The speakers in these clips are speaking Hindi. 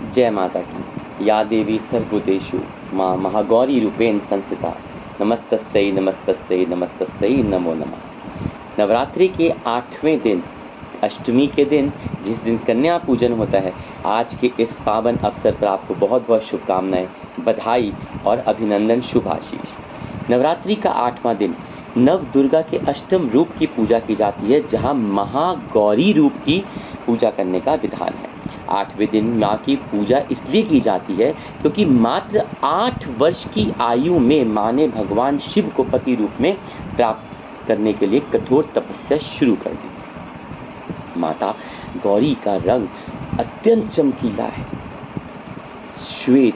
जय माता की। या देवी सर्वभूतेषु माँ महागौरी रूपेण संस्थिता। नमस्तस्यै नमस्तस्यै नमस्तस्यै नमो नमः। नवरात्रि के 8वें दिन अष्टमी के दिन जिस दिन कन्या पूजन होता है, आज के इस पावन अवसर पर आपको बहुत बहुत शुभकामनाएं, बधाई और अभिनंदन, शुभ आशीष। नवरात्रि का 8वां दिन नव दुर्गा के अष्टम रूप की पूजा की जाती है, जहां महागौरी रूप की पूजा करने का विधान है। 8वें दिन माँ की पूजा इसलिए की जाती है क्योंकि मात्र 8 वर्ष की आयु में माँ ने भगवान शिव को पति रूप में प्राप्त करने के लिए कठोर तपस्या शुरू कर दी थी। माता गौरी का रंग अत्यंत चमकीला है, श्वेत,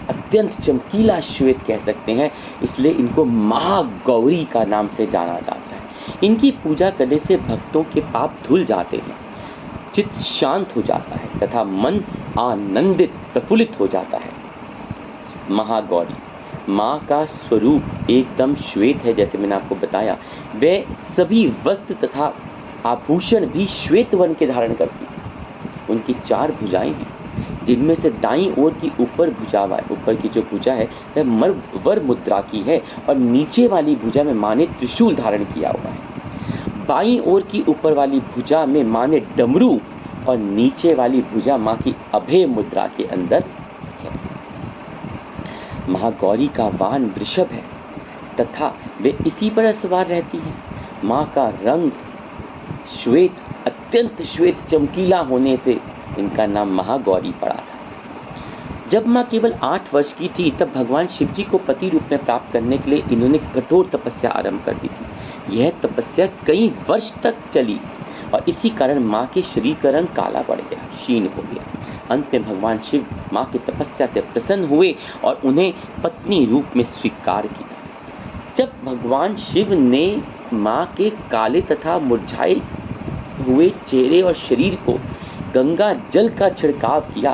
अत्यंत चमकीला श्वेत कह सकते हैं, इसलिए इनको महागौरी का नाम से जाना जाता है। इनकी पूजा करने से भक्तों के पाप धुल जाते हैं, चित्त शांत हो जाता है तथा मन आनंदित प्रफुल्लित हो जाता है। महागौरी माँ का स्वरूप एकदम श्वेत है, जैसे मैंने आपको बताया। वे सभी वस्त्र तथा आभूषण भी श्वेत वर्ण के धारण करती है। उनकी 4 भुजाएं हैं, जिनमें से दाईं ओर की ऊपर की जो भुजा है वह वर मुद्रा की है और नीचे वाली भुजा में माँ ने त्रिशूल धारण किया हुआ है। बाईं ओर की ऊपर वाली भुजा में माँ ने डमरू और नीचे वाली भुजा माँ की अभय मुद्रा के अंदर है। महागौरी का वाहन वृषभ है तथा वे इसी पर सवार रहती हैं। माँ का रंग श्वेत, अत्यंत श्वेत चमकीला होने से इनका नाम महागौरी पड़ा था। जब माँ केवल 8 वर्ष की थी तब भगवान शिव जी को पति रूप में प्राप्त करने के लिए इन्होंने कठोर तपस्या आरंभ कर दी थी। यह तपस्या कई वर्ष तक चली और इसी कारण माँ के शरीर का रंग काला पड़ गया, क्षीण हो गया। अंत में भगवान शिव माँ की तपस्या से प्रसन्न हुए और उन्हें पत्नी रूप में स्वीकार किया। जब भगवान शिव ने माँ के काले तथा मुरझाए हुए चेहरे और शरीर को गंगा जल का छिड़काव किया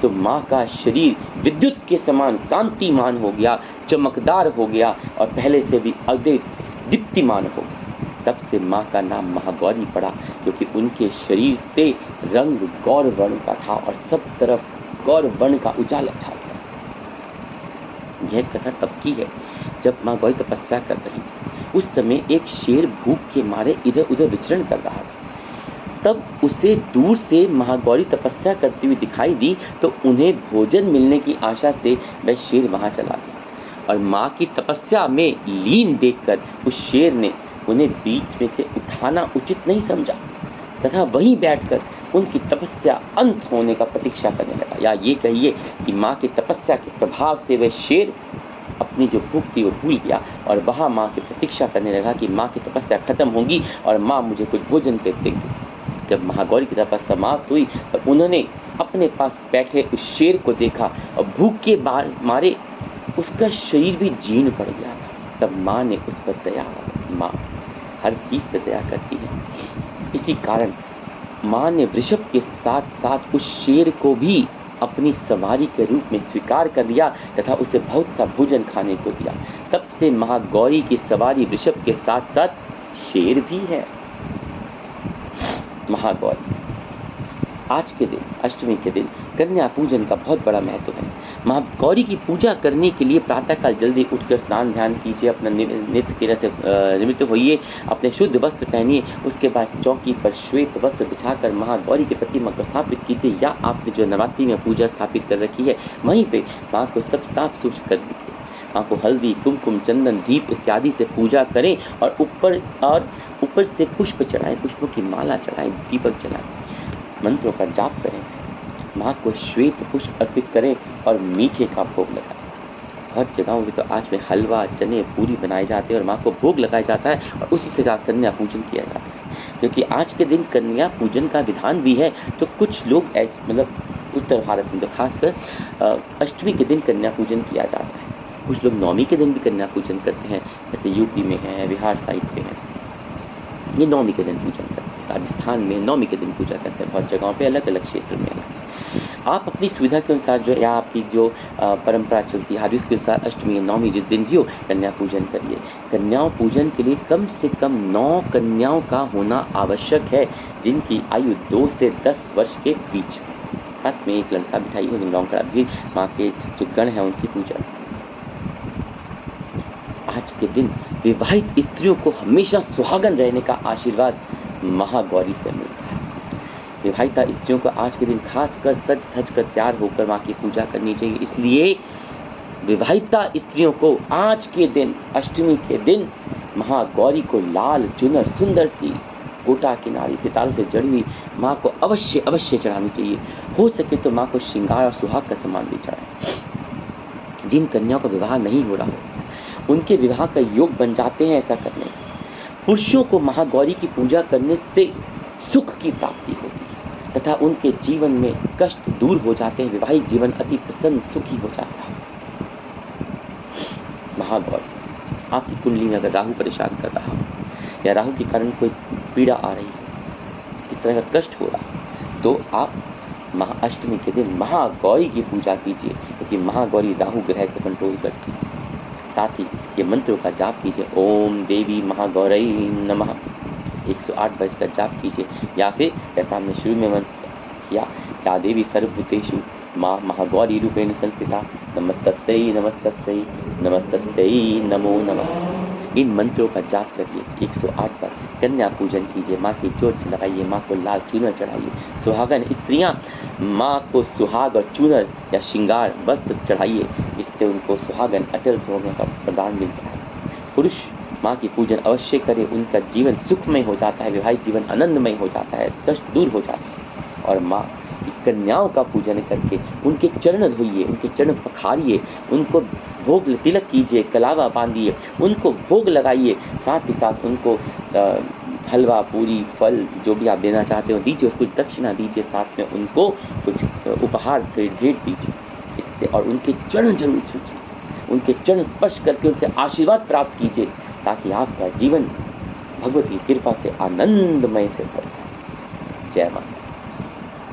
तो माँ का शरीर विद्युत के समान कांतिमान हो गया, चमकदार हो गया और पहले से भी अधिक दीप्तिमान हो गया। तब से माँ का नाम महागौरी पड़ा, क्योंकि उनके शरीर से रंग गौर वर्ण का था और सब तरफ गौर वर्ण का उजाला छा गया। यह कथा तब की है जब माँ गौरी तपस्या कर रही थी। उस समय एक शेर भूख के मारे इधर उधर विचरण कर रहा था। तब उसे दूर से महागौरी तपस्या करती हुई दिखाई दी तो उन्हें भोजन मिलने की आशा से वह शेर वहां चला गया और माँ की तपस्या में लीन देखकर उस शेर ने उन्हें बीच में से उठाना उचित नहीं समझा तथा वहीं बैठकर उनकी तपस्या अंत होने का प्रतीक्षा करने लगा। या ये कहिए कि माँ की तपस्या के प्रभाव से वह शेर अपनी जो भूख थी वो भूल गया और वहाँ माँ की प्रतीक्षा करने लगा कि माँ की तपस्या खत्म होगी और माँ मुझे कुछ भोजन दे देंगी। जब महागौरी की तपस्या समाप्त हुई तो उन्होंने अपने पास बैठे उस शेर को देखा और भूख के मारे उसका शरीर भी जीर्ण पड़ गया था। तब माँ ने उस पर दया, माँ हर चीज़ पर दया करती है, इसी कारण माँ ने वृषभ के साथ साथ उस शेर को भी अपनी सवारी के रूप में स्वीकार कर लिया तथा उसे बहुत सा भोजन खाने को दिया। तब से महागौरी की सवारी वृषभ के साथ साथ शेर भी है। महागौरी आज के दिन, अष्टमी के दिन कन्या पूजन का बहुत बड़ा महत्व है। महागौरी की पूजा करने के लिए प्रातःकाल जल्दी उठकर स्नान ध्यान कीजिए, अपना नित्य क्रिया से निमित्त होइए, अपने शुद्ध वस्त्र पहनिए। उसके बाद चौकी पर श्वेत वस्त्र बिछाकर महागौरी की प्रतिमा को स्थापित कीजिए, या आपने जो नवरात्रि में पूजा स्थापित कर रखी है वहीं पे माँ को सब साफ सुथरा कर दीजिए। माँ को हल्दी, कुमकुम, चंदन, दीप इत्यादि से पूजा करें और ऊपर से पुष्प चढ़ाएं, पुष्पों की माला चढ़ाएं, दीपक जलाएं, मंत्रों का जाप करें, माँ को श्वेत पुष्प अर्पित करें और मीठे का भोग लगाएं। बहुत जगहों में तो आज में हलवा, चने, पूरी बनाए जाते हैं और माँ को भोग लगाया जाता है और उसी से कन्या पूजन किया जाता है। क्योंकि आज के दिन कन्या पूजन का विधान भी है, तो कुछ लोग ऐसे उत्तर भारत में तो खासकर अष्टमी के दिन कन्या पूजन किया जाता है। कुछ लोग नवमी के दिन भी कन्या पूजन करते हैं, जैसे यूपी में है, बिहार साइड पे है, ये नवमी के दिन पूजन करते हैं। राजस्थान में नवमी के दिन पूजा करते हैं, बहुत जगहों पे अलग अलग क्षेत्र में अलग है। आप अपनी सुविधा के अनुसार जो या आपकी जो परंपरा चलती है उसके अनुसार अष्टमी या नवमी जिस दिन भी हो कन्या पूजन करिए। कन्याओं पूजन के लिए कम से कम 9 कन्याओं का होना आवश्यक है, जिनकी आयु 2 से 10 वर्ष के बीच में। साथ में एक लड़का बिठाइए, उस दिन लौंगड़ा भी माँ के जो गण हैं उनकी पूजा। आज के दिन विवाहित स्त्रियों को हमेशा सुहागन रहने का आशीर्वाद महागौरी से मिलता है। विवाहिता स्त्रियों को आज के दिन खासकर सज धज कर तैयार होकर माँ की पूजा करनी चाहिए। इसलिए विवाहिता स्त्रियों को आज के दिन, अष्टमी के दिन, महागौरी को लाल चुनर सुंदर सी गोटा किनारी सितारों से जड़ी हुई माँ को अवश्य अवश्य चढ़ानी चाहिए। हो सके तो माँ को श्रृंगार और सुहाग का सामान भी चढ़ाएं। जिन कन्याओं का विवाह नहीं हो रहा हो उनके विवाह का योग बन जाते हैं ऐसा करने से। पुरुषों को महागौरी की पूजा करने से सुख की प्राप्ति होती है तथा उनके जीवन में कष्ट दूर हो जाते हैं। वैवाहिक जीवन अति प्रसन्न सुखी हो जाता है। महागौरी, आपकी कुंडली में अगर राहु परेशान कर रहा हो या राहु के कारण कोई पीड़ा आ रही है, किस तरह का कष्ट हो रहा है, तो आप महाअष्टमी के दिन महागौरी की पूजा कीजिए, क्योंकि महागौरी राहु ग्रह को कंट्रोल करती है। साथ ही ये मंत्रों का जाप कीजिए। ओम देवी महागौरी नमः 108 बार इसका जाप कीजिए, या फिर जैसा हमने शुरू में मंत्र किया, या देवी सर्वभूतेषु माँ महागौरी रूपेण संस्थिता नमस्तस्यै नमस्तस्यै नमस्तस्यै नमो नमः। इन मंत्रों का जाप करिए 108 बार। कन्या पूजन कीजिए, माँ की ज्योत लगाइए, माँ को लाल चूनर चढ़ाइए। सुहागन स्त्रियाँ माँ को सुहाग और चूनर या श्रृंगार वस्त्र चढ़ाइए, इससे उनको सुहागन अटल होने का प्रदान मिलता है। पुरुष माँ की पूजन अवश्य करे, उनका जीवन सुखमय हो जाता है, वैवाहिक जीवन आनंदमय हो जाता है, कष्ट दूर हो जाता है। और माँ की कन्याओं का पूजन करके उनके चरण धोइए, उनके चरण पखारिए, उनको भोग तिलक कीजिए, कलावा बांधिए, उनको भोग लगाइए। साथ ही साथ उनको हलवा पूरी फल जो भी आप देना चाहते हो दीजिए, उसको दक्षिणा दीजिए, साथ में उनको कुछ उपहार से भेंट दीजिए इससे। और उनके चरण जरूर छूजिए, उनके चरण स्पर्श करके उनसे आशीर्वाद प्राप्त कीजिए, ताकि आपका जीवन भगवती की कृपा से आनंदमय से भर जाए। जय माता।